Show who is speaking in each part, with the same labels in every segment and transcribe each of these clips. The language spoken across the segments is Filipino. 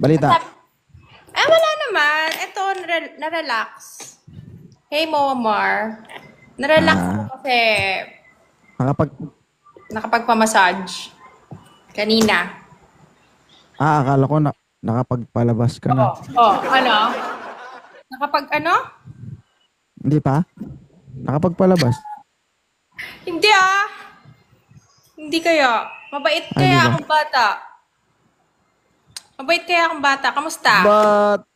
Speaker 1: Balita.
Speaker 2: Wala naman. Ito, na-relax. Hey, Momar. Na-relax ako
Speaker 1: Ah,
Speaker 2: kasi
Speaker 1: nakapag...
Speaker 2: nakapagpamassage. Kanina.
Speaker 1: akala ko na nakapagpalabas ka na.
Speaker 2: Oh, ano? Nakapag ano?
Speaker 1: Hindi pa? Nakapagpalabas?
Speaker 2: Hindi ah. Hindi kaya. Mabait
Speaker 1: Ah, hindi
Speaker 2: kaya
Speaker 1: ba?
Speaker 2: akong bata. Mabait kaya akong bata. Kamusta?
Speaker 1: Bata!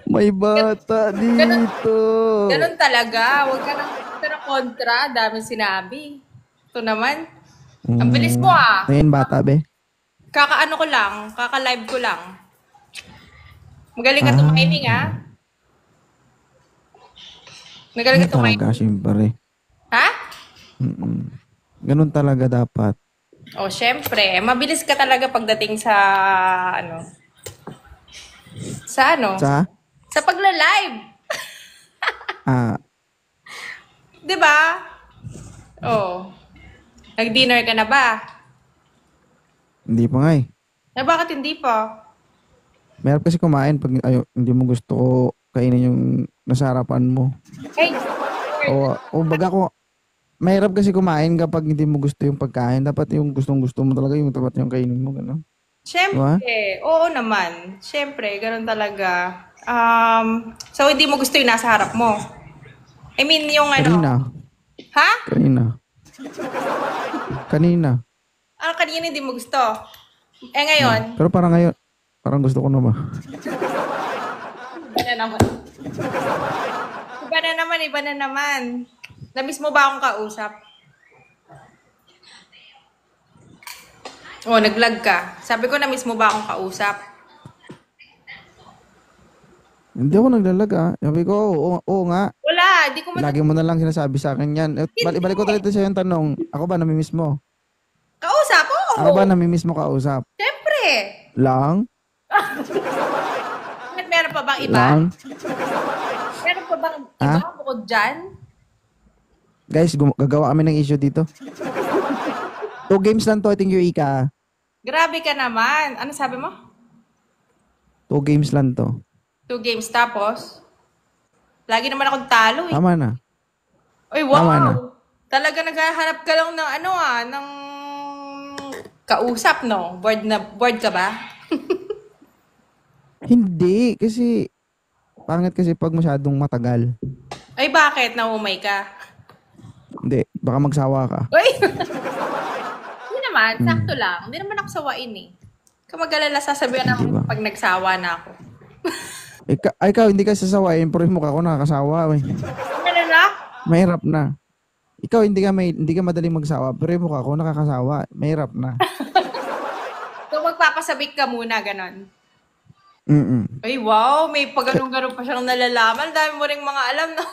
Speaker 1: May bata
Speaker 2: Ganun,
Speaker 1: dito.
Speaker 2: ganun talaga. Huwag ka na kontra. Daming sinabi. Ito naman. Ang bilis mo ah.
Speaker 1: Ngayon bata, be?
Speaker 2: Kaka-ano ko lang. Kaka-live ko lang. Magaling ka
Speaker 1: Ah,
Speaker 2: tumiming ah. Magaling ka
Speaker 1: talaga,
Speaker 2: tumiming.
Speaker 1: siyempre.
Speaker 2: Ha?
Speaker 1: Mm-mm. Ganun talaga dapat.
Speaker 2: O, syempre. Mabilis ka talaga pagdating sa, ano, sa ano,
Speaker 1: Sa?
Speaker 2: sa pagla-live.
Speaker 1: Ah,
Speaker 2: 'Di ba? Oh. Nag-dinner ka na ba?
Speaker 1: hindi pa nga eh.
Speaker 2: Bakit hindi pa?
Speaker 1: Meron kasi kumain pag hindi mo gusto ko kainin yung nasa harapan mo.
Speaker 2: Hey,
Speaker 1: O baga ko, mahirap kasi kumain kapag hindi mo gusto yung pagkain. Dapat yung gustong-gusto mo talaga yung dapat yung kainin mo. Gano'n. Diba?
Speaker 2: syempre. Oo naman. Syempre, ganun talaga. So hindi mo gusto yung nasa harap mo. I mean, yung ano,
Speaker 1: Kanina.
Speaker 2: ha?
Speaker 1: Kanina. Kanina.
Speaker 2: Kanina hindi mo gusto. Ngayon,
Speaker 1: Pero parang ngayon, parang gusto ko na ba?
Speaker 2: iba na naman. Iba na naman, iba na naman. Namiss mo ba akong kausap? Oh, nag-vlog ka. Sabi ko, namiss mo ba akong kausap?
Speaker 1: Hindi ako naglalaga. Sabi ko, oo nga.
Speaker 2: Wala, di ko
Speaker 1: Lagi mo na lang sinasabi sa akin yan. Ibalik ko talaga sa'yo yung tanong. Ako ba namimiss mo?
Speaker 2: Kausap?
Speaker 1: Ako ba
Speaker 2: Oo.
Speaker 1: namimiss mo kausap?
Speaker 2: Siyempre.
Speaker 1: Lang?
Speaker 2: Bakit meron pa bang iba?
Speaker 1: Lang?
Speaker 2: Meron pa bang iba
Speaker 1: Ha?
Speaker 2: bukod dyan?
Speaker 1: Guys, gagawa kami ng issue dito. 2 games lang to, I think yung ika.
Speaker 2: Grabe ka naman. Ano sabi mo?
Speaker 1: 2 games lang to.
Speaker 2: 2 games tapos? Lagi naman akong talo eh.
Speaker 1: Tama na.
Speaker 2: Uy,
Speaker 1: Tama na.
Speaker 2: wow! Talaga naghahanap ka lang ng ano ng kausap, no? Bored ka ba?
Speaker 1: Hindi, kasi pangit kasi pag masyadong matagal.
Speaker 2: Ay, bakit? Naumay ka?
Speaker 1: Hindi, baka magsawa ka.
Speaker 2: Uy! Hindi naman, sakto
Speaker 1: Hmm,
Speaker 2: lang. Hindi naman ako sawain eh. Kamagalala sasabihan
Speaker 1: di ba?
Speaker 2: ako pag nagsawa na ako.
Speaker 1: Ikaw, hindi ka sasawain, pero yung mukha ko nakakasawa. Eh.
Speaker 2: Ano na?
Speaker 1: Mahirap na. Ikaw, hindi ka madaling magsawa, pero yung mukha ko nakakasawa. Mahirap na.
Speaker 2: So, magpapasabik ka muna, ganon.
Speaker 1: Mm-mm.
Speaker 2: Ay, wow! May pag-ganong-ganon pa siyang nalalaman. Dami mo ring mga alam, no?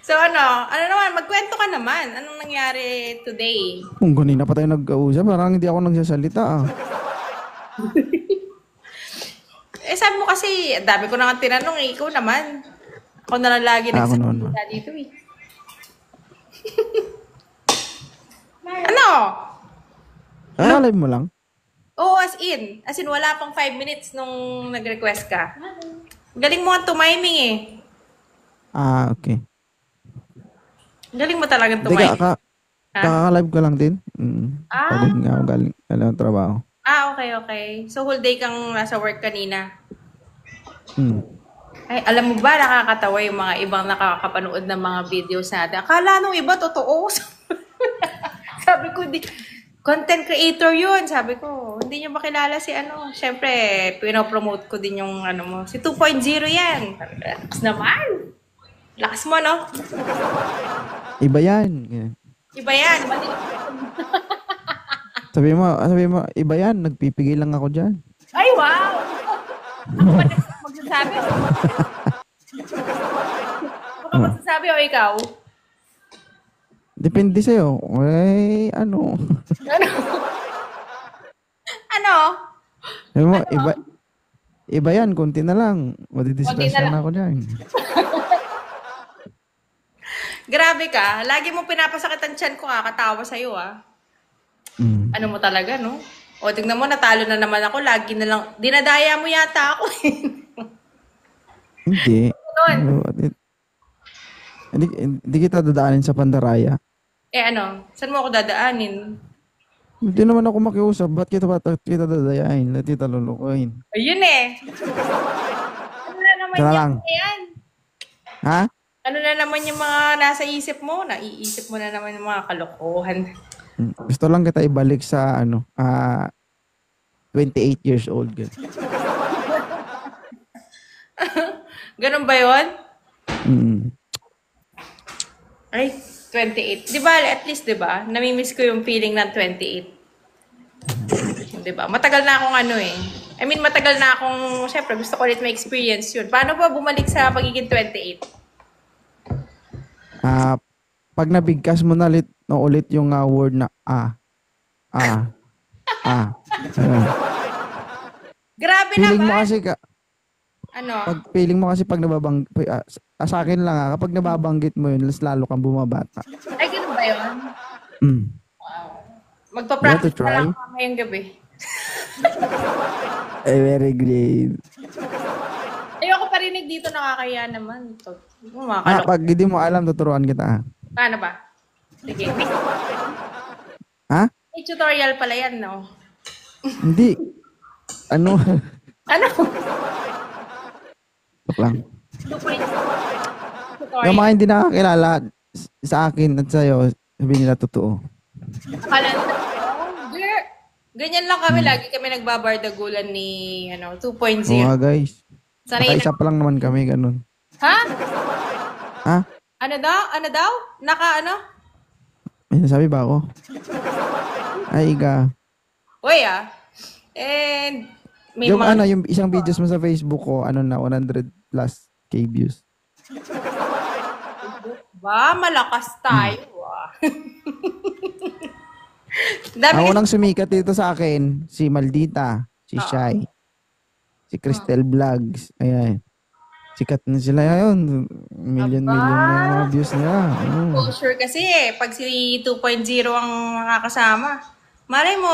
Speaker 2: So, ano naman, magkwento ka naman. Anong nangyari today?
Speaker 1: Kung kanina pa tayo nag-uusap, parang hindi ako nagsasalita ah.
Speaker 2: Sabi mo kasi, dami ko na nga tinanong eh. Ikaw naman. Ako na lang lagi
Speaker 1: Ako naman.
Speaker 2: nagsasalita dito eh. Ano?
Speaker 1: Live mo lang?
Speaker 2: Oo, as in. As in, wala pang 5 minutes nung nag-request ka. Galing mo ang tumiming eh.
Speaker 1: Ah, okay.
Speaker 2: Galing mo talagang
Speaker 1: Hindi
Speaker 2: tumiming. Ha?
Speaker 1: kaka-live ka lang din. Pagod
Speaker 2: Ah,
Speaker 1: nga ako galing ng trabaho.
Speaker 2: okay, okay. So, whole day kang nasa work kanina.
Speaker 1: Mm.
Speaker 2: Ay, alam mo ba, nakakatawa yung mga ibang nakakapanood ng mga videos natin. Akala nung iba, totoo. Sabi ko, content creator yun. Sabi ko, hindi niyo makilala si ano. Siyempre, pinopromote ko din yung ano mo. Si 2.0 yan. Sabi ko, lakas naman. Lakas mo, no?
Speaker 1: Iba yan. Ganyan.
Speaker 2: Iba yan.
Speaker 1: Sabi mo, iba yan. Nagpipigil lang ako dyan.
Speaker 2: Ay, wow! Ako ba magsasabi? Ako ba magsasabi o ikaw?
Speaker 1: Depende sa'yo. Eh, ano?
Speaker 2: Ano? Ano?
Speaker 1: Sabi mo, iba yan. Kunti na lang.
Speaker 2: Konti
Speaker 1: Madidistress
Speaker 2: na lang.
Speaker 1: na ako dyan.
Speaker 2: Grabe ka. Lagi mo pinapasakit ang tiyan ko, kakatawa sa'yo, ah.
Speaker 1: Mm.
Speaker 2: Ano mo talaga, no? O, tignan mo, natalo na naman ako. Lagi na lang, dinadaya mo yata ako.
Speaker 1: Hindi.
Speaker 2: Doon.
Speaker 1: Hindi kita dadaanin sa Pandaraya.
Speaker 2: Ano, saan mo ako dadaanin?
Speaker 1: Hindi naman ako makiusap. Ba't kita dadayain? Ba't kita lulukuhin?
Speaker 2: Ayun eh. Ano na naman
Speaker 1: Sana
Speaker 2: yung
Speaker 1: lang.
Speaker 2: yan?
Speaker 1: Ha?
Speaker 2: Ano na naman yung mga nasa isip mo? Naiisip mo na naman yung mga kalokohan.
Speaker 1: Gusto lang kita ibalik sa 28 years old.
Speaker 2: Ganun ba yun?
Speaker 1: Mm.
Speaker 2: Ay, 28. Di ba, at least, di ba? Namimiss ko yung feeling ng 28. Di ba? Matagal na akong matagal na akong, syempre, gusto ko ulit ma-experience yun. Paano ba bumalik sa pagiging 28?
Speaker 1: Pag nabigkas mo na ulit yung word na
Speaker 2: Grabe
Speaker 1: feeling mo
Speaker 2: naman.
Speaker 1: kasi
Speaker 2: Ano?
Speaker 1: pag sa akin lang kapag nababanggit mo yun, lalo kang bumabata.
Speaker 2: Ay, ganun ba yun?
Speaker 1: Mm.
Speaker 2: Magpa-practice
Speaker 1: You want to
Speaker 2: na lang
Speaker 1: try?
Speaker 2: ako ngayong gabi.
Speaker 1: Very great.
Speaker 2: Ayoko parinig dito, nakakaya naman.
Speaker 1: Pag hindi mo alam, tuturuan kita.
Speaker 2: Paano ba? Sige.
Speaker 1: Ha?
Speaker 2: May tutorial pala yan, no?
Speaker 1: Hindi. Ano?
Speaker 2: Ano?
Speaker 1: Joke lang.
Speaker 2: Tutorial.
Speaker 1: Yung mga hindi nakakilala sa akin at sa'yo, sabihin nila totoo.
Speaker 2: Akala nila, girl. Ganyan lang kami. Lagi kami nagbabardagulan ni 2.0.
Speaker 1: Oo nga guys.
Speaker 2: Sanay na.
Speaker 1: Nakaisa pa lang naman kami, ganun.
Speaker 2: Ha?
Speaker 1: Ha?
Speaker 2: Ano daw? Ano daw?
Speaker 1: May nasabi ba ako? Ay, Iga.
Speaker 2: Uy, And may
Speaker 1: Yung
Speaker 2: mga...
Speaker 1: yung isang videos mo sa Facebook ko, 100 plus K views.
Speaker 2: Ba, malakas tayo, Dami
Speaker 1: Ako nang sumikat dito sa akin, si Maldita, si Shai, si Cristel Vlogs, ayan. Sikat na sila yun. Million na yung mga views nila.
Speaker 2: exposure kasi pag si 2.0 ang makakasama. Malay mo,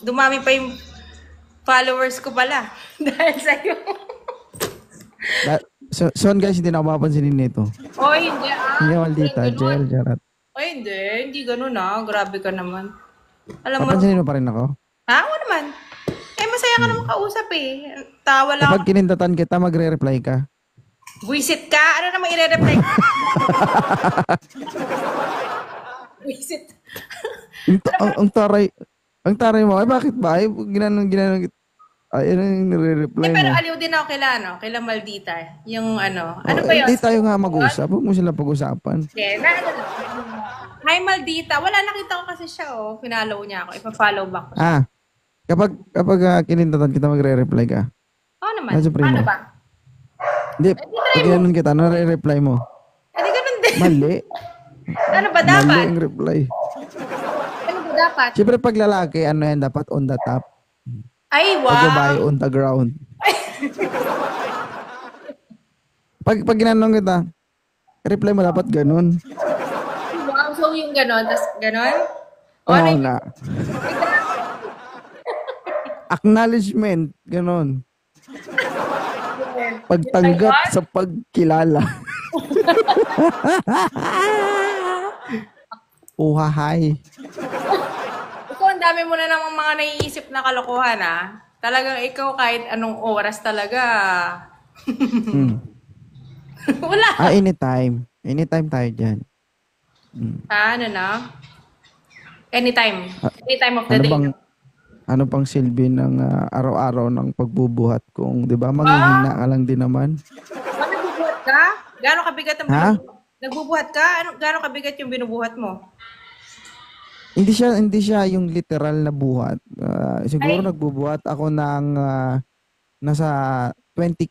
Speaker 2: dumami pa yung followers ko pala. Dahil sa'yo.
Speaker 1: So guys, hindi na ako mapapansinin nito.
Speaker 2: O, hindi
Speaker 1: Hindi Maldita, Jel, Jarat.
Speaker 2: O, hindi ganun Grabe ka naman. Alam mo,
Speaker 1: Papansinin mo pa rin ako.
Speaker 2: oo naman. Masaya ka naman kausap Tawa lang.
Speaker 1: Kapag kinindatan kita, magre-reply ka.
Speaker 2: Buisit ka? Ano naman i-reply ka? Buisit.
Speaker 1: Ang taray mo, bakit ba? Ginanong, ayun yung nire-reply
Speaker 2: Pero
Speaker 1: mo.
Speaker 2: aliw din ako kila Maldita. Yung ano ba yun?
Speaker 1: Hindi tayo nga mag-usap. Huwag mo sila pag-usapan.
Speaker 2: Yeah, Hi Maldita. Wala, nakita ko kasi siya Pinollow niya ako. Ipa-follow back ko.
Speaker 1: Kapag kinindatan kita, magre-reply ka.
Speaker 2: Oo naman.
Speaker 1: Nasa primo.
Speaker 2: Paano ba?
Speaker 1: Hindi, pag ginanon kita, nare-reply mo.
Speaker 2: Hindi ganun din.
Speaker 1: Mali.
Speaker 2: Ano ba
Speaker 1: Mali
Speaker 2: dapat?
Speaker 1: ang reply.
Speaker 2: Ano ba dapat?
Speaker 1: Siyempre, pag lalaki, dapat on the top.
Speaker 2: Ay,
Speaker 1: Pag babae,
Speaker 2: wow.
Speaker 1: on the ground. Pag ginanong kita, reply mo dapat ganun.
Speaker 2: Wow, so yung ganon, tas ganon?
Speaker 1: Oo na. Acknowledgement, ganun. Pagtanggap sa pagkilala. Uhahay.
Speaker 2: Ikaw, ang dami mo na namang mga naiisip na kalokohan, Talagang ikaw kahit anong oras talaga. Wala.
Speaker 1: Anytime. Anytime tayo dyan.
Speaker 2: Ano na? Anytime. Anytime of the day.
Speaker 1: Ano pang silbi ng araw-araw ng pagbubuhat kung, di ba, manghihina ka lang din naman.
Speaker 2: Nagbubuhat ka? Gano'ng kabigat ang binubuhat? Nagbubuhat ka? Gano'ng kabigat yung binubuhat mo?
Speaker 1: Hindi siya yung literal na buhat. Siguro nagbubuhat ako ng nasa 20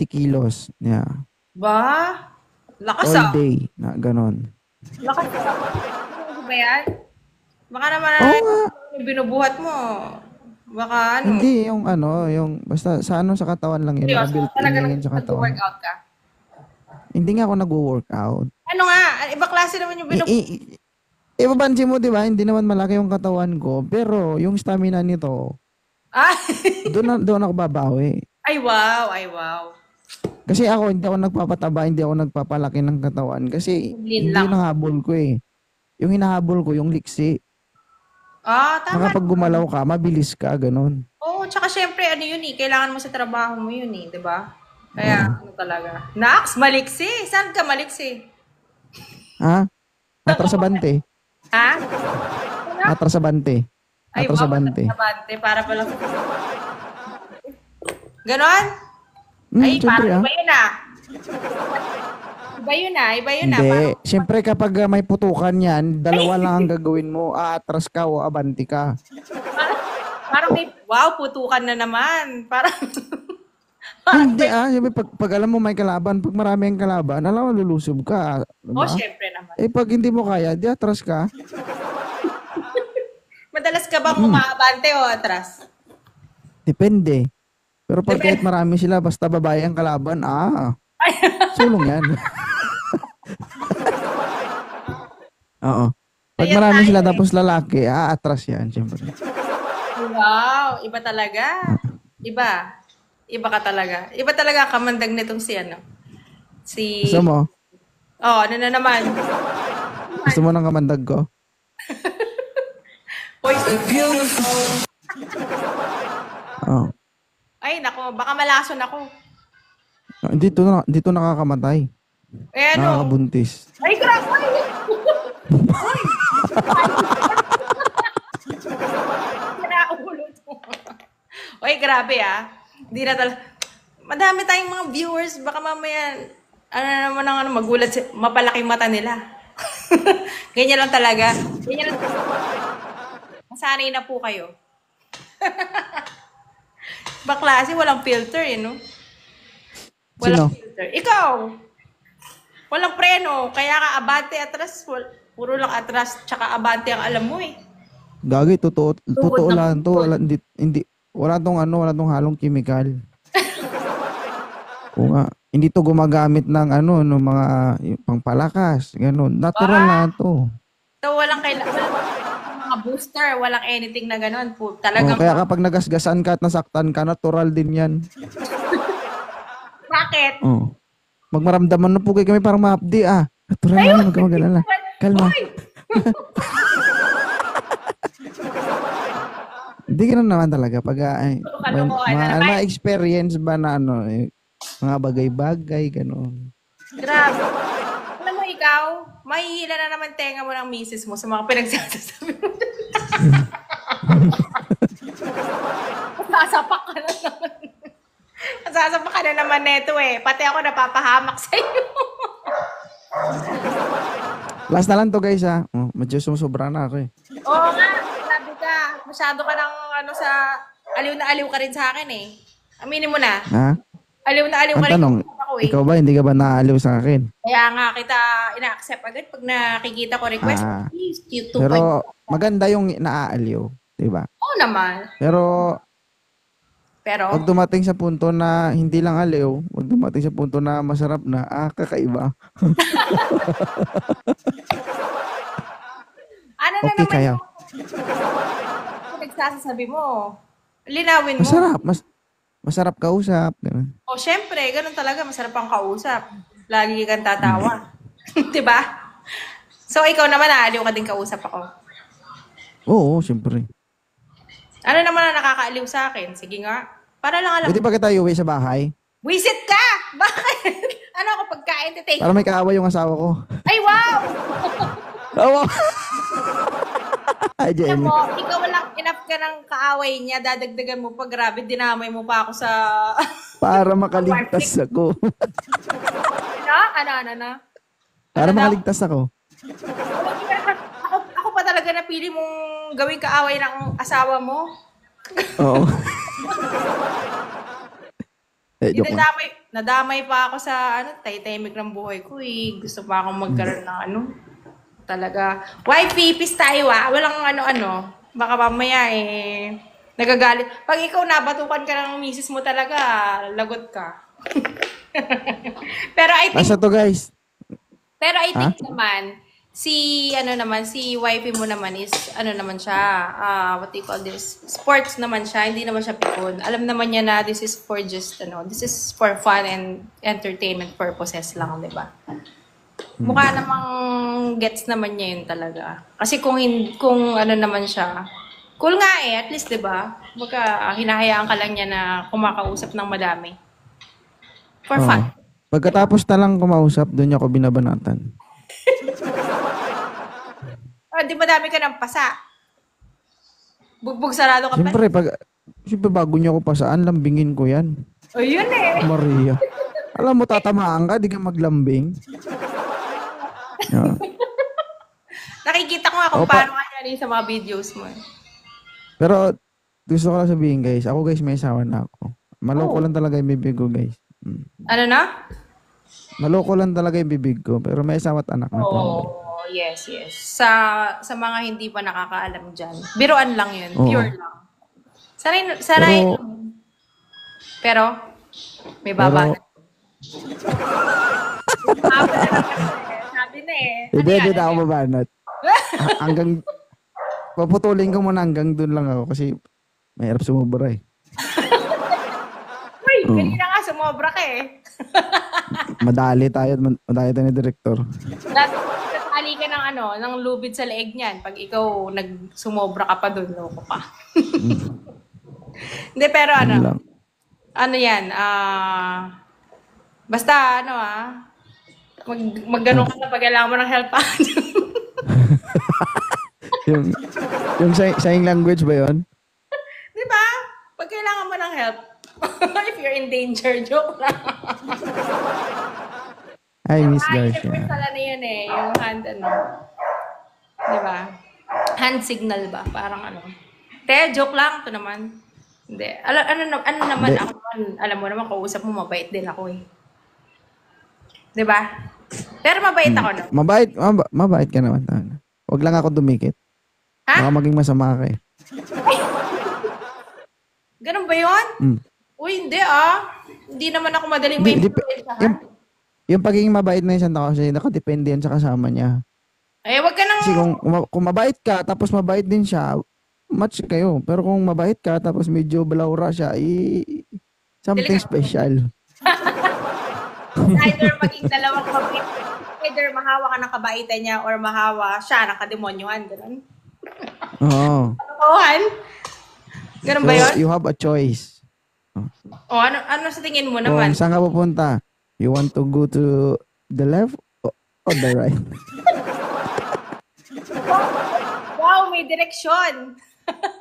Speaker 1: kilos. Yeah.
Speaker 2: Ba? Lakas
Speaker 1: All day. Na, ganon.
Speaker 2: Lakas ano ba yan? Baka naman yung binubuhat mo. Baka
Speaker 1: Hindi, yung basta sa katawan lang yun.
Speaker 2: Seryoso?
Speaker 1: Nakabuilt
Speaker 2: Talaga
Speaker 1: in yun sa katawan.
Speaker 2: nag-workout ka?
Speaker 1: Hindi nga ako nag-workout.
Speaker 2: Ano nga? Iba klase naman yung
Speaker 1: Ipapansin mo, di ba? Hindi naman malaki yung katawan ko. Pero yung stamina nito,
Speaker 2: Ah!
Speaker 1: doon ako babawi.
Speaker 2: Ay, wow. Ay, wow.
Speaker 1: Kasi ako, hindi ako nagpapataba, hindi ako nagpapalaki ng katawan. Kasi
Speaker 2: Lean
Speaker 1: hindi
Speaker 2: lang.
Speaker 1: yung nahabol ko eh. Yung hinahabol ko, yung liksi.
Speaker 2: Ah, tama.
Speaker 1: Kapag gumalaw ka, mabilis ka, ganun.
Speaker 2: Oo, tsaka syempre, ano yun eh, kailangan mo sa trabaho mo yun eh, di ba? Kaya, ano talaga. Nax, maliksi. Saan ka maliksi?
Speaker 1: Ha? Atras sa bante.
Speaker 2: Ha?
Speaker 1: Atras sa bante.
Speaker 2: Ay,
Speaker 1: Atras sa
Speaker 2: wow,
Speaker 1: bante.
Speaker 2: Bante, para pala. Ganon? Ay,
Speaker 1: Siyempre
Speaker 2: parang iba yun ah. Iba yun ah, iba yun ah.
Speaker 1: Hindi. Siyempre kapag may putukan yan, dalawa lang ang gagawin mo. Atras ka o abanti ka.
Speaker 2: Parang may, wow, putukan na naman. Parang,
Speaker 1: Hindi Siyempre pag alam mo may kalaban, pag marami ang kalaban, alam mo lulusob ka. Diba?
Speaker 2: oh, syempre naman.
Speaker 1: Pag hindi mo kaya, di atras ka.
Speaker 2: Madalas ka bang umaabante o atras?
Speaker 1: Depende. Pero pag kahit marami sila, basta babae ang kalaban, sulong yan. Oo. Pag
Speaker 2: Ayan
Speaker 1: marami
Speaker 2: tayo
Speaker 1: sila
Speaker 2: eh.
Speaker 1: tapos lalaki, atras yan, siyempre.
Speaker 2: Wow, iba talaga. Iba. Iba ka talaga. Iba talaga kamandag nitong si ano. Si...
Speaker 1: Gusto mo?
Speaker 2: Oh, ano na naman?
Speaker 1: Gusto mo ng kamandag ko?
Speaker 2: Hoy,
Speaker 1: Oo.
Speaker 2: ay, nako, baka malason ako.
Speaker 1: Dito nakakamatay.
Speaker 2: Eh, ano?
Speaker 1: Nakakabuntis.
Speaker 2: Ay, grabe! Ay! Kinaulo to. Oy, grabe ah. Hindi na talaga. Madami tayong mga viewers. Baka mamaya, ano naman ang ano, magulat, mapalaking mata nila. Ganyan lang talaga. Ganyan lang. Masanay na po kayo. Baklase, walang filter eh, no? Walang
Speaker 1: Sino?
Speaker 2: filter. Ikaw! Walang preno. Kaya ka abante atras. Puro lang atras. Tsaka abante ang alam mo eh.
Speaker 1: Gagi, totoo
Speaker 2: Tuhod na
Speaker 1: lang to.
Speaker 2: tuhod.
Speaker 1: Wala tong halong chemical. Oo nga. Hindi to gumagamit ng no mga yung pangpalakas, ganun. Natural na to.
Speaker 2: So, walang mga booster. Walang anything na ganun.
Speaker 1: Oh,
Speaker 2: Talagang,
Speaker 1: kaya kapag nagasgasan ka at nasaktan ka, natural din yan.
Speaker 2: bakit?
Speaker 1: Oh. Magmaramdaman na po kayo kami parang ma-update Natural lang, huwag ka mag-alala. Kalma.
Speaker 2: Uy!
Speaker 1: Hindi ganun naman talaga. Pag
Speaker 2: Kalokohan na naman.
Speaker 1: ma-experience ba na mga bagay-bagay, ganun.
Speaker 2: Grabe. Alam mo ikaw, mahihila na naman tenga mo ng misis mo sa mga pinagsasasabi mo. Sasapak ka na naman. Sasapak ka na naman neto eh. Pati ako napapahamak sa iyo.
Speaker 1: Last na lang to guys medyo sumusobra na ako eh.
Speaker 2: Oo nga, grabe ka. Masyado ka ng aliw na aliw ka rin sa akin eh. Aminin mo na.
Speaker 1: Ha?
Speaker 2: Aliw na aliw
Speaker 1: Ang
Speaker 2: ka rin
Speaker 1: tanong,
Speaker 2: ako eh.
Speaker 1: ikaw ba hindi ka ba naaaliw sa akin?
Speaker 2: Kaya nga kita ina-accept agad pag nakikita ko request. Please, YouTube.
Speaker 1: Pero maganda yung naaaliw, 'di ba?
Speaker 2: Oo naman.
Speaker 1: Pero
Speaker 2: Pero,
Speaker 1: pag dumating sa punto na hindi lang aliw, pag dumating sa punto na masarap na, kakaiba.
Speaker 2: ano na
Speaker 1: Okay
Speaker 2: naman
Speaker 1: kayo.
Speaker 2: yung nagsasasabi mo? Linawin mo.
Speaker 1: Masarap, masarap kausap. Ganun.
Speaker 2: O, syempre, ganun talaga. Masarap ang kausap. Lagi kang tatawa. Diba? So, ikaw naman, naaliw ka din kausap ako.
Speaker 1: Oo, siyempre.
Speaker 2: Ano naman ang nakakaaliw sa akin? Sige nga. Para lang alam.
Speaker 1: Pwede ba kita iuwi sa bahay?
Speaker 2: Wisit ka! Bakit? Ano ako pagka-entertain?
Speaker 1: Para may kaaway yung asawa ko.
Speaker 2: Ay, wow!
Speaker 1: Oo.
Speaker 2: Alam
Speaker 1: Ay, Jenny.
Speaker 2: mo, ikaw walang enough ka ng kaaway niya, dadagdagan mo pa, grabe, dinamay mo pa ako sa...
Speaker 1: Para makaligtas ako.
Speaker 2: Ano?
Speaker 1: Para
Speaker 2: Ano daw?
Speaker 1: makaligtas ako.
Speaker 2: Ako pa talaga napili mong gawing kaaway ng asawa mo.
Speaker 1: Oo. Joke lang.
Speaker 2: Nadamay pa ako sa tahimik ng buhay ko eh. Gusto pa akong magkaroon ng talaga. Why pipis tayo Walang ano-ano. Baka mamaya nagagalit. Pag ikaw nabatukan ka ng misis mo talaga, lagot ka. Pero I think,
Speaker 1: Asa to guys? Ha?
Speaker 2: naman, si wifey mo naman is, ano naman siya, what do you call this? Sports naman siya, hindi naman siya pikon. Alam naman niya na this is for just, this is for fun and entertainment purposes lang, di ba? Mukha namang gets naman niya yun talaga. Kasi kung ano naman siya, cool nga eh, at least, di ba? Baka hinahayaan ka lang niya na kumakausap ng madami. For fun.
Speaker 1: Oo. Pagkatapos na lang kumausap, doon niya ako binabanatan.
Speaker 2: Di madami ka ng pasa. Bugbog sarado ka pa.
Speaker 1: Siyempre bago niya ako pasaan, lambingin ko yan.
Speaker 2: O yun eh.
Speaker 1: Maria. Alam mo, tatamaan ka, di ka maglambing. Yeah.
Speaker 2: Nakikita ko nga kung paano ka rin sa mga videos mo.
Speaker 1: Pero gusto ko lang sabihin guys, ako guys may asawa na ako. Maloko lang talaga yung bibig ko guys.
Speaker 2: Ano na?
Speaker 1: Maloko lang talaga yung bibig ko, pero may asawa at anak na po.
Speaker 2: Oh, yes. Sa mga hindi pa nakakaalam dyan. Biruan lang yun. Pure lang. Sanay. Pero, may babanat. Sabi na eh.
Speaker 1: Hindi na ako mabanat. Hanggang, paputulin ko muna hanggang dun lang ako kasi mahirap sumubra eh.
Speaker 2: Uy, kanina nga sumobra ka eh.
Speaker 1: Madali tayo ni Director.
Speaker 2: Natali ka ng lubid sa leeg niyan pag ikaw nagsumobra ka pa doon, loko ka. Hindi, pero ano yan, basta magganong ka na pag kailangan mo ng help.
Speaker 1: yung sign language ba yun?
Speaker 2: Di ba? Pag kailangan mo ng help, if you're in danger, joke lang.
Speaker 1: Hi, Miss
Speaker 2: Ay,
Speaker 1: Garcia.
Speaker 2: siyempre pala na yun eh, yung hand di ba? Hand signal ba? Parang Te, joke lang, ito naman. Hindi. Ano naman ako, alam mo naman, kausap mo, mabait din ako eh. Di ba? Pero mabait ako no?
Speaker 1: Mabait ka naman. Huwag lang ako dumikit.
Speaker 2: Ha?
Speaker 1: Baka maging masama ka eh.
Speaker 2: Ganun ba yun? Uy, hindi Hindi naman ako madaling may
Speaker 1: yung pagiging mabait na isang tao kasi nakadepende yan sa kasama niya.
Speaker 2: Eh, wag ka nang...
Speaker 1: Kasi kung mabait ka, tapos mabait din siya, match kayo. Pero kung mabait ka, tapos medyo balawra siya, something special.
Speaker 2: Either maging dalawang mabait, either mahawa ka ng kabaitan niya or mahawa siya ng kademonyohan. Ganun.
Speaker 1: Oo.
Speaker 2: Kalokohan? Ganun ba yun?
Speaker 1: You have a choice.
Speaker 2: Ano sa tingin mo naman?
Speaker 1: Kung saan ka pupunta? You want to go to the left or the right?
Speaker 2: Wow, may direksyon.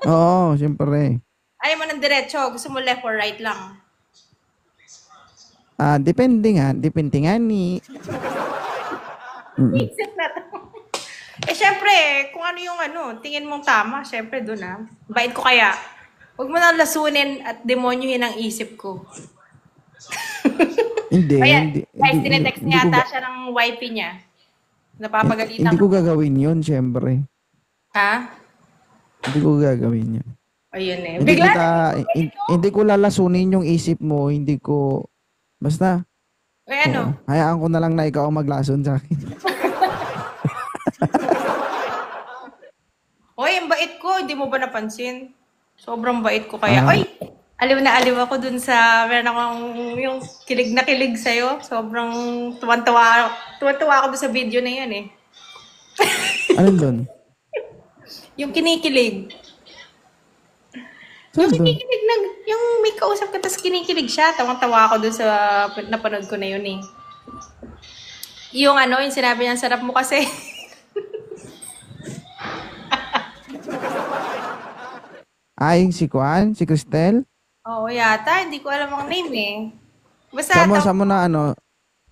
Speaker 1: Oo, siyempre.
Speaker 2: Ayaw mo ng diretso. Gusto mo left or right lang?
Speaker 1: Depende nga ni.
Speaker 2: Isip na to. Syempre, kung ano yung tingin mong tama, syempre dun Bait ko kaya. Huwag mo nang lasunin at demonyohin ang isip ko.
Speaker 1: Hindi.
Speaker 2: Guys, tinetext niya ata siya ng wifey niya. Napapagalitan.
Speaker 1: Hindi ko gagawin yun, syempre.
Speaker 2: Ha?
Speaker 1: Hindi ko gagawin yun.
Speaker 2: Ayun eh.
Speaker 1: Hindi ko lalasunin yung isip mo, hindi ko, basta, hayaan ko na lang na ikaw ang maglason sa akin.
Speaker 2: Hoy, ang bait ko. Hindi mo ba napansin? Sobrang bait ko kaya. Oy, aliw na aliw ako dun sa, meron akong yung kilig na kilig sa'yo. Sobrang tuwan-tuwa ako dun sa video na yan eh.
Speaker 1: Ano dun?
Speaker 2: Yung kinikilig.
Speaker 1: Saan
Speaker 2: Yung
Speaker 1: dun?
Speaker 2: kinikilig yung may kausap ka tapos kinikilig siya. Tawang-tawa ako dun sa napanood ko na yun eh. Yung yung sinabi niya, sarap mo kasi.
Speaker 1: Yung si Juan, si Cristel?
Speaker 2: Oo, yata. Hindi ko alam ang name eh. Basta
Speaker 1: Saan mo na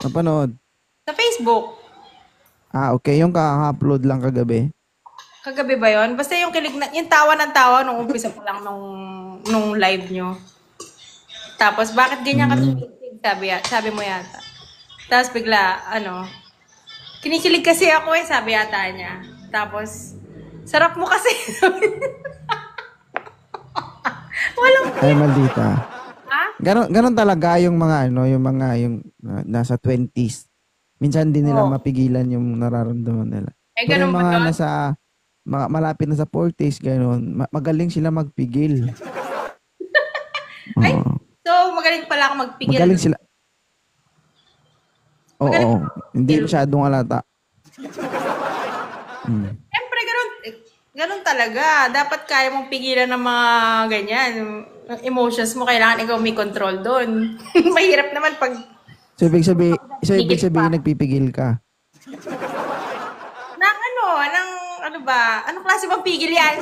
Speaker 1: napanood?
Speaker 2: sa Facebook.
Speaker 1: Okay. Yung kaka-upload lang kagabi.
Speaker 2: Kagabi ba yon? Basta yung yung tawa ng tawa nung umpisa pa lang nung live nyo. Tapos, bakit ganyan ka tumitig? Sabi mo yata. Tapos bigla, kinikilig kasi ako sabi yata niya. Tapos, sarap mo kasi. Walang
Speaker 1: Ay, maldita.
Speaker 2: Ha?
Speaker 1: Ganon talaga yung mga nasa 20s. Minsan hindi nila
Speaker 2: Oo.
Speaker 1: mapigilan yung nararamdaman nila.
Speaker 2: Eh,
Speaker 1: Pero
Speaker 2: ganun
Speaker 1: yung
Speaker 2: ba
Speaker 1: mga
Speaker 2: doon?
Speaker 1: malapit na sa 40s, ganon, magaling sila magpigil.
Speaker 2: Ay,
Speaker 1: Oo.
Speaker 2: so magaling pala ako magpigil.
Speaker 1: Magaling sila.
Speaker 2: Magaling
Speaker 1: Oo.
Speaker 2: ako
Speaker 1: Hindi
Speaker 2: magpigil.
Speaker 1: masyadong alata. Mm.
Speaker 2: Siyempre, ganun talaga. Dapat kaya mong pigilan ng mga ganyan. Yung emotions mo, kailangan ikaw may control doon. Mahirap naman pag
Speaker 1: So ibig
Speaker 2: higit pa.
Speaker 1: sabihin nagpipigil ka.
Speaker 2: Ano ba? Anong klase bang pigil yan?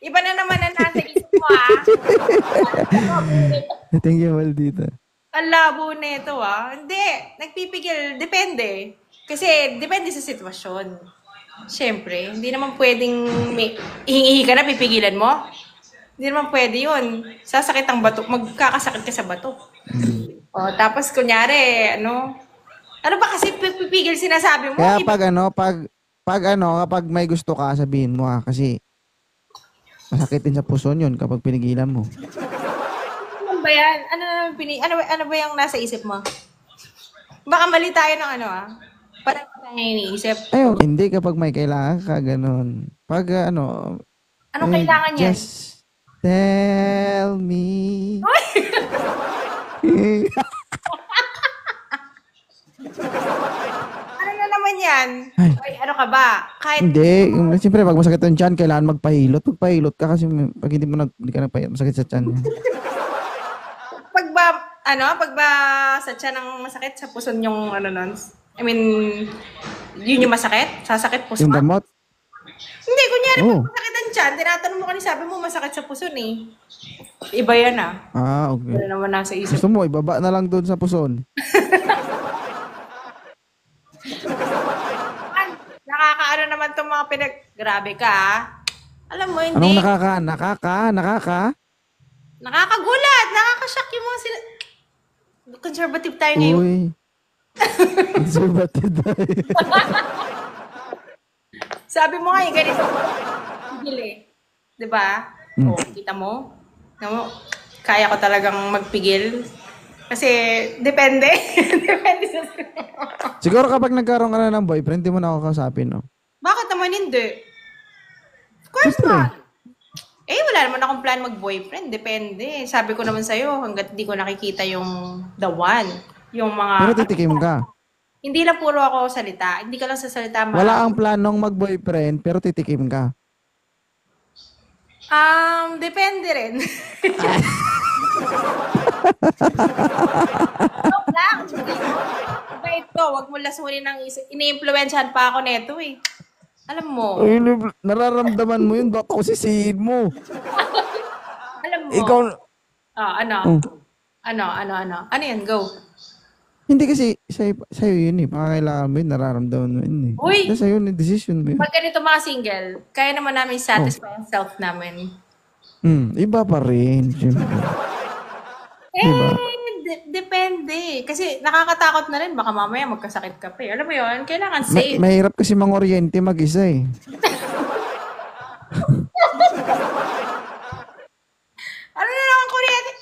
Speaker 2: Iba na naman ang nasa isip mo, ah.
Speaker 1: Thank you, Maldita.
Speaker 2: Ang labo nito, ah. Hindi. Nagpipigil. Depende. Kasi, depende sa sitwasyon. Siyempre, hindi naman pwedeng ihingi ka na, pipigilan mo. Hindi naman pwede yun. Sasakit ang bato. Magkakasakit ka sa bato. O, tapos, kunyari, ano ba kasi pipigil sinasabi mo?
Speaker 1: Kaya
Speaker 2: Iba
Speaker 1: kapag may gusto ka, sabihin mo kasi masakit din sa puso yun kapag pinigilan mo.
Speaker 2: naman ba yan? Ano ba yung nasa isip mo? Baka mali tayo ng parang tayo iniisip.
Speaker 1: Ayun, hindi kapag may kailangan ka, ganun. Pag
Speaker 2: Anong kailangan yan?
Speaker 1: just tell me.
Speaker 2: Ano na naman yan?
Speaker 1: Ay.
Speaker 2: Ay, ano ka ba? Kahit
Speaker 1: Hindi, siyempre pag masakit ang tiyan, kailangan magpahilot. Magpahilot ka kasi pag hindi ka nagpahilot, masakit sa tiyan.
Speaker 2: pag ba sa tiyan ang masakit, sa puson yung nun? I mean, yun yung masakit? Sasakit puso
Speaker 1: Yung
Speaker 2: mo?
Speaker 1: gamot.
Speaker 2: Hindi, kunyari
Speaker 1: Oh.
Speaker 2: pag masakit ang tiyan, tinatanong mo kanina, sabi mo masakit sa puson eh. Iba yan ah.
Speaker 1: Okay.
Speaker 2: Wala naman nasa isip.
Speaker 1: Gusto mo, ibaba na lang doon sa puson.
Speaker 2: Nakakaano naman itong mga Grabe ka ah. Alam mo, hindi.
Speaker 1: Anong
Speaker 2: Nakakagulat. Nakakashock yung mga sila. Conservative tayo ngayon.
Speaker 1: Uy. Conservative tayo.
Speaker 2: Sabi mo nga yung ganito. Pigil eh. Diba? O, kita mo? Kaya ko talagang magpigil. Kasi, depende. Depende sa
Speaker 1: Siguro kapag nagkaroon ka na ng boyfriend, di mo na ako kausapin, no?
Speaker 2: Bakit naman hindi? Of course
Speaker 1: Siyempre.
Speaker 2: not. Wala naman akong plan mag-boyfriend. Depende. Sabi ko naman sa'yo, hanggat di ko nakikita yung the one. Yung
Speaker 1: Pero
Speaker 2: mga...
Speaker 1: titikim ka.
Speaker 2: Hindi lang puro ako salita. Hindi ka lang sa salita.
Speaker 1: Wala ang planong mag-boyfriend, pero titikim ka.
Speaker 2: Depende rin. Joke lang. Iba ito. Huwag mo lasunin ng ini-influensyahan pa ako neto eh. Alam mo.
Speaker 1: Ay, nararamdaman mo yun, baka ako sisihin mo.
Speaker 2: Alam mo.
Speaker 1: Ikaw,
Speaker 2: Ano?
Speaker 1: Oh.
Speaker 2: Ano yan? Go.
Speaker 1: hindi kasi sa'yo yun eh. Baka kailangan mo yun, nararamdaman mo yun eh.
Speaker 2: Uy!
Speaker 1: Kasi sa'yo yun, decision mo yun.
Speaker 2: Pag ganito mga single, kaya naman namin satisfy ang self namin.
Speaker 1: Iba pa rin, syempre. Diba?
Speaker 2: Depende. Kasi nakakatakot na rin. Baka mamaya magkasakit ka pa eh. Alam mo yun? Kailangan safe.
Speaker 1: Mahirap kasi mang-oriente mag-isa eh.
Speaker 2: Ano na naman kuryente?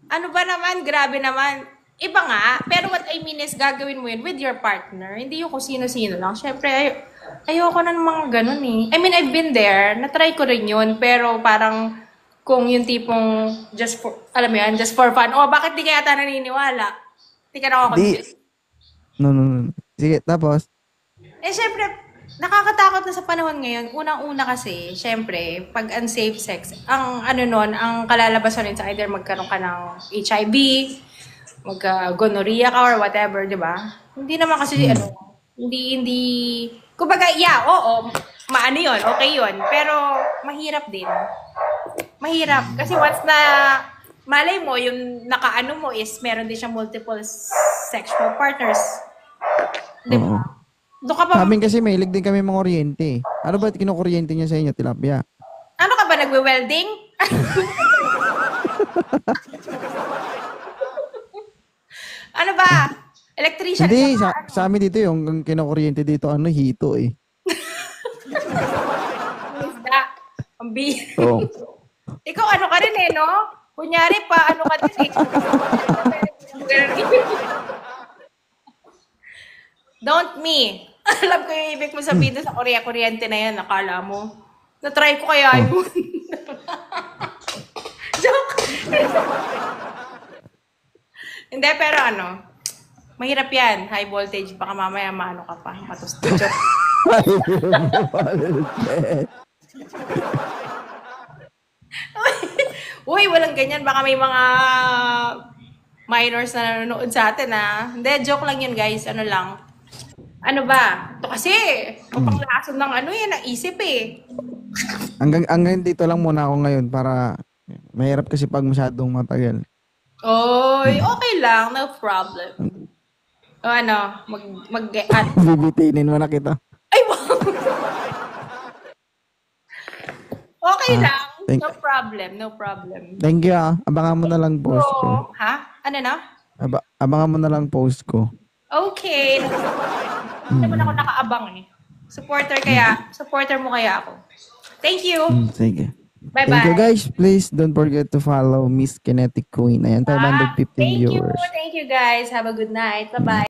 Speaker 2: Ano ba naman? Grabe naman. Iba nga. Pero what I mean is gagawin mo yun with your partner. Hindi yung kung sino-sino lang. Siyempre, ayoko na ng mga ganun eh. I mean, I've been there. Natry ko rin yun. Pero parang kung yung tipong just for, alam mo yan, just for fun. Bakit di kaya ata naniniwala? Di ka nakakonvince.
Speaker 1: No. Sige, tapos?
Speaker 2: Siyempre, nakakatakot na sa panahon ngayon. Unang-una kasi, siyempre, pag unsafe sex, ang ang kalalabasan rin sa either magkaroon ka ng HIV, magka-gonorrhea ka or whatever, di ba? Hindi naman kasi, hindi, kumbaga, oo, maano yun, okay yun. Pero, mahirap din. Mahirap. Kasi once na, malay mo, yung nakaano mo is, meron din siyang multiple sexual partners. Di ba?
Speaker 1: Oo.
Speaker 2: Doon ka pa,
Speaker 1: Sabi kasi mahilig din kami mga oriente. Ano ba kinukuryente niya sa inyo, tilapia?
Speaker 2: ano ka ba, nagwe-welding? Ano ba? Electrician?
Speaker 1: Hindi, sa amin dito yung kinukuryente dito, hito eh.
Speaker 2: Isda. Ang bihira.
Speaker 1: Oo.
Speaker 2: Ikaw ano ka rin eh, no? Kunyari pa, ano ka din eh. Don't me. Alam ko yung ibig mo sabihin doon sa Korea-Kuryente na yan. Nakala mo. Na-try ko kaya yun. Joke. Hindi, pero ano, mahirap yan. High voltage. Baka mamaya maano ka pa. Matusto. Joke. Uy, walang ganyan. Baka may mga minors na nanonood sa atin, ha? Hindi, joke lang yun, guys. Ano lang. Ano ba? Ito kasi, mapanglason ng ano yan, ang isip eh.
Speaker 1: Hanggang dito lang muna ako ngayon para mahirap kasi pag masyadong matagal.
Speaker 2: Oy, okay lang. No problem. O ano, mag-get.
Speaker 1: Bibitinin mo na kita.
Speaker 2: Ay, wow! Okay lang.
Speaker 1: thank-
Speaker 2: No problem, no problem.
Speaker 1: Thank you ah. Abangan mo na lang post ko.
Speaker 2: So, ha? Ano na?
Speaker 1: Abangan mo na lang post ko.
Speaker 2: Okay. Hindi naman ako nakaabang eh. Supporter mo kaya ako. Thank you.
Speaker 1: Sige.
Speaker 2: Bye-bye.
Speaker 1: Thank you guys. Please don't forget to follow Miss Kinetic Queen. Ayan, 515
Speaker 2: Thank you.
Speaker 1: viewers.
Speaker 2: Thank you guys. Have a good night. Bye-bye.